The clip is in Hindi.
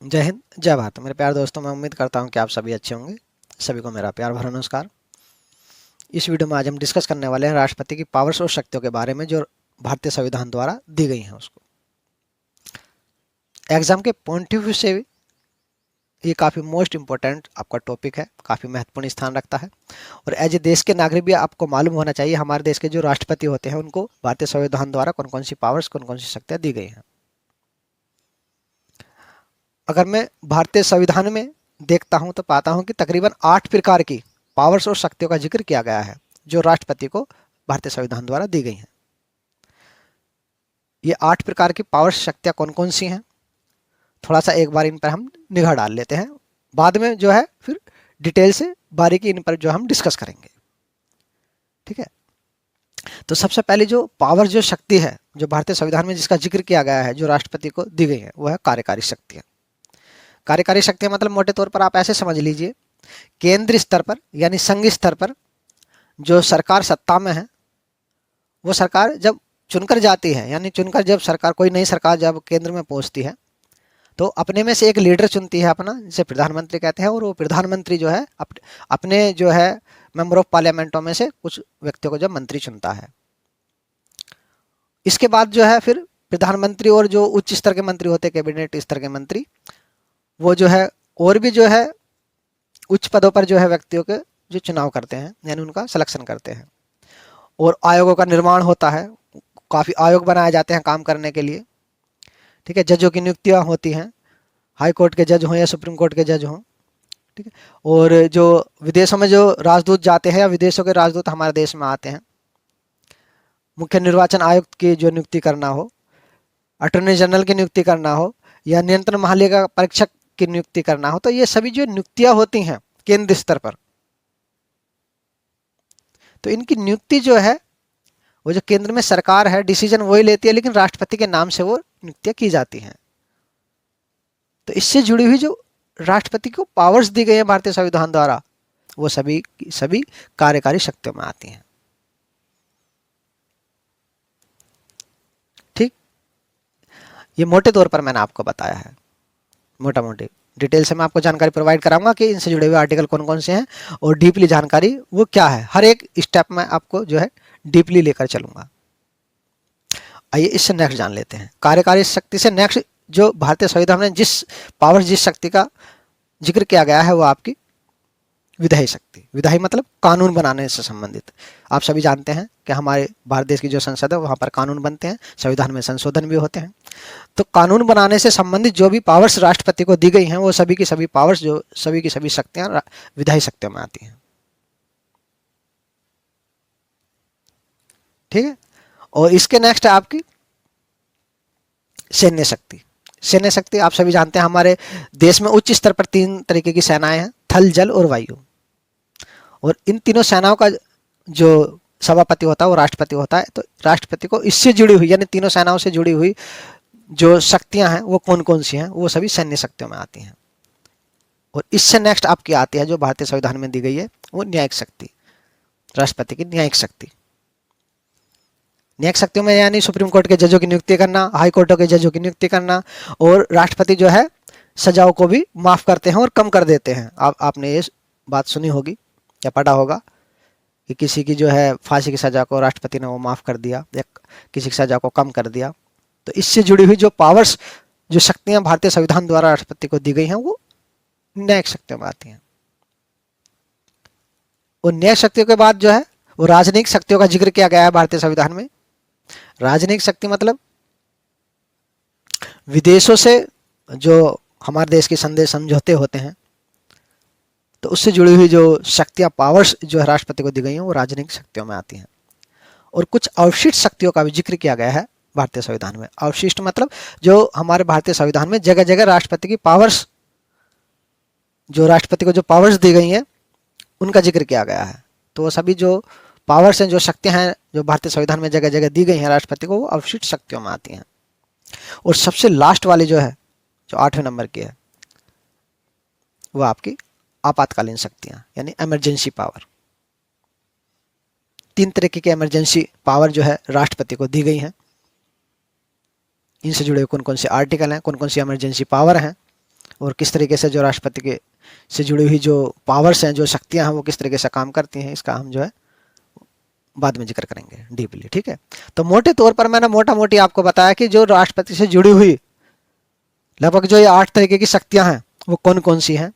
जय हिंद, जय भारत। मेरे प्यारे दोस्तों, मैं उम्मीद करता हूं कि आप सभी अच्छे होंगे। सभी को मेरा प्यार भरा नमस्कार। इस वीडियो में आज हम डिस्कस करने वाले हैं राष्ट्रपति की पावर्स और शक्तियों के बारे में, जो भारतीय संविधान द्वारा दी गई हैं उसको। एग्जाम के पॉइंट ऑफ व्यू से ये काफ़ी मोस्ट इंपॉर्टेंट आपका टॉपिक है, काफ़ी महत्वपूर्ण स्थान रखता है। और एज ए देश के नागरिक भी आपको मालूम होना चाहिए हमारे देश के जो राष्ट्रपति होते हैं उनको भारतीय संविधान द्वारा कौन कौन सी पावर्स, कौन कौन सी शक्तियाँ दी गई हैं। अगर मैं भारतीय संविधान में देखता हूं तो पाता हूं कि तकरीबन 8 प्रकार की पावर्स और शक्तियों का जिक्र किया गया है जो राष्ट्रपति को भारतीय संविधान द्वारा दी गई हैं। ये 8 प्रकार की पावर्स शक्तियां कौन कौन सी हैं, थोड़ा सा एक बार इन पर हम निगाह डाल लेते हैं। बाद में जो है फिर डिटेल से बारीकी इन पर जो हम डिस्कस करेंगे। ठीक है, तो सबसे पहले जो पावर, जो शक्ति है जो भारतीय संविधान में जिसका जिक्र किया गया है, जो राष्ट्रपति को दी गई है, वो है कार्यकारी शक्तियां। कार्यकारी शक्तियां मतलब मोटे तौर पर आप ऐसे समझ लीजिए, केंद्रीय स्तर पर यानी संघ स्तर पर जो सरकार सत्ता में है, वो सरकार जब चुनकर जाती है, यानी चुनकर जब सरकार, कोई नई सरकार जब केंद्र में पहुंचती है तो अपने में से एक लीडर चुनती है अपना, जिसे प्रधानमंत्री कहते हैं। और वो प्रधानमंत्री जो है अपने जो है मेंबर ऑफ पार्लियामेंटों में से कुछ व्यक्तियों को जब मंत्री चुनता है। इसके बाद जो है फिर प्रधानमंत्री और जो उच्च स्तर के मंत्री होते हैं, कैबिनेट स्तर के मंत्री, वो जो है और भी जो है उच्च पदों पर जो है व्यक्तियों के जो चुनाव करते हैं, यानी उनका सिलेक्शन करते हैं। और आयोगों का निर्माण होता है, काफ़ी आयोग बनाए जाते हैं काम करने के लिए। ठीक है, जजों की नियुक्तियां होती हैं, हाई कोर्ट के जज हों या सुप्रीम कोर्ट के जज हों। ठीक है, और जो विदेशों में जो राजदूत जाते हैं या विदेशों के राजदूत हमारे देश में आते हैं, मुख्य निर्वाचन आयुक्त की जो नियुक्ति करना हो, अटॉर्नी जनरल की नियुक्ति करना हो, या नियंत्रण महालेखा परीक्षक की नियुक्ति करना हो, तो ये सभी जो नियुक्तियां होती हैं केंद्र स्तर पर, तो इनकी नियुक्ति जो है वो जो केंद्र में सरकार है डिसीजन वही लेती है, लेकिन राष्ट्रपति के नाम से वो नियुक्तियां की जाती हैं। तो इससे जुड़ी हुई जो राष्ट्रपति को पावर्स दी गई है भारतीय संविधान द्वारा, वो सभी सभी कार्यकारी शक्तियों में आती हैं। ठीक, ये मोटे तौर पर मैंने आपको बताया है, मोटा मोटी। डिटेल से मैं आपको जानकारी प्रोवाइड कराऊंगा कि इनसे जुड़े हुए आर्टिकल कौन कौन से हैं और डीपली जानकारी वो क्या है, हर एक स्टेप में आपको जो है डीपली लेकर चलूंगा। आइए इससे नेक्स्ट जान लेते हैं। कार्यकारी शक्ति से नेक्स्ट जो भारतीय संविधान में जिस पावर, जिस शक्ति का जिक्र किया गया है, वो आपकी विधायी शक्ति। विधायी मतलब कानून बनाने से संबंधित। आप सभी जानते हैं कि हमारे भारत देश की जो संसद है वहाँ पर कानून बनते हैं, संविधान में संशोधन भी होते हैं। तो कानून बनाने से संबंधित जो भी पावर्स राष्ट्रपति को दी गई हैं, वो सभी की सभी पावर्स, जो सभी की सभी शक्तियां विधायी शक्तियों में आती हैं। ठीक है, और इसके नेक्स्ट है आपकी सैन्य शक्ति। सैन्य शक्ति आप सभी जानते हैं, हमारे देश में उच्च स्तर पर 3 तरीके की सेनाएं हैं, थल, जल और वायु। और इन तीनों सेनाओं का जो सभापति होता है वो राष्ट्रपति होता है। तो राष्ट्रपति को इससे जुड़ी हुई, यानी तीनों सेनाओं से जुड़ी हुई जो शक्तियां हैं वो कौन कौन सी हैं, वो सभी सैन्य शक्तियों में आती हैं। और इससे नेक्स्ट आपकी आती है जो भारतीय संविधान में दी गई है, वो न्यायिक शक्ति, राष्ट्रपति की न्यायिक शक्ति। न्यायिक शक्तियों में यानी सुप्रीम कोर्ट के जजों की नियुक्ति करना, हाई कोर्टों के जजों की नियुक्ति करना, और राष्ट्रपति जो है सजाओं को भी माफ करते हैं और कम कर देते हैं। आपने ये बात सुनी होगी या पढ़ा होगा कि किसी की जो है फांसी की सजा को राष्ट्रपति ने वो माफ कर दिया या किसी की सजा को कम कर दिया। तो इससे जुड़ी हुई जो पावर्स, जो शक्तियां भारतीय संविधान द्वारा राष्ट्रपति को दी गई हैं, वो न्यायिक शक्तियों में आती हैं। और न्यायिक शक्तियों के बाद जो है वो राजनीतिक शक्तियों का जिक्र किया गया है भारतीय संविधान में। राजनीतिक शक्ति मतलब विदेशों से जो हमारे देश के संदेश समझौते होते हैं, तो उससे जुड़ी हुई जो शक्तियां, पावर्स जो है राष्ट्रपति को दी गई हैं, वो राजनीतिक शक्तियों में आती हैं। और कुछ अवशिष्ट शक्तियों का भी जिक्र किया गया है भारतीय संविधान में। अवशिष्ट मतलब जो हमारे भारतीय संविधान में जगह जगह राष्ट्रपति की पावर्स, जो राष्ट्रपति को जो पावर्स दी गई हैं, उनका जिक्र किया गया है। तो वो सभी जो पावर्स हैं, जो शक्तियां हैं, जो भारतीय संविधान में जगह जगह दी गई हैं राष्ट्रपति को, वो अवशिष्ट शक्तियों में आती हैं। और सबसे लास्ट वाली जो है, जो 8वें नंबर की है, वो आपकी आपातकालीन शक्तियां, यानी इमरजेंसी पावर। 3 तरीके की इमरजेंसी पावर जो है राष्ट्रपति को दी गई हैं। इनसे जुड़े कौन कौन से आर्टिकल हैं, कौन कौन सी इमरजेंसी पावर हैं, और किस तरीके से जो राष्ट्रपति के से जुड़ी हुई जो पावर्स हैं, जो शक्तियां हैं, वो किस तरीके से काम करती हैं, इसका हम जो है बाद में जिक्र करेंगे डीपली। ठीक है, तो मोटे तौर पर मैंने मोटा मोटी आपको बताया कि जो राष्ट्रपति से जुड़ी हुई लगभग जो ये 8 तरीके की शक्तियां हैं वो कौन कौन सी हैं।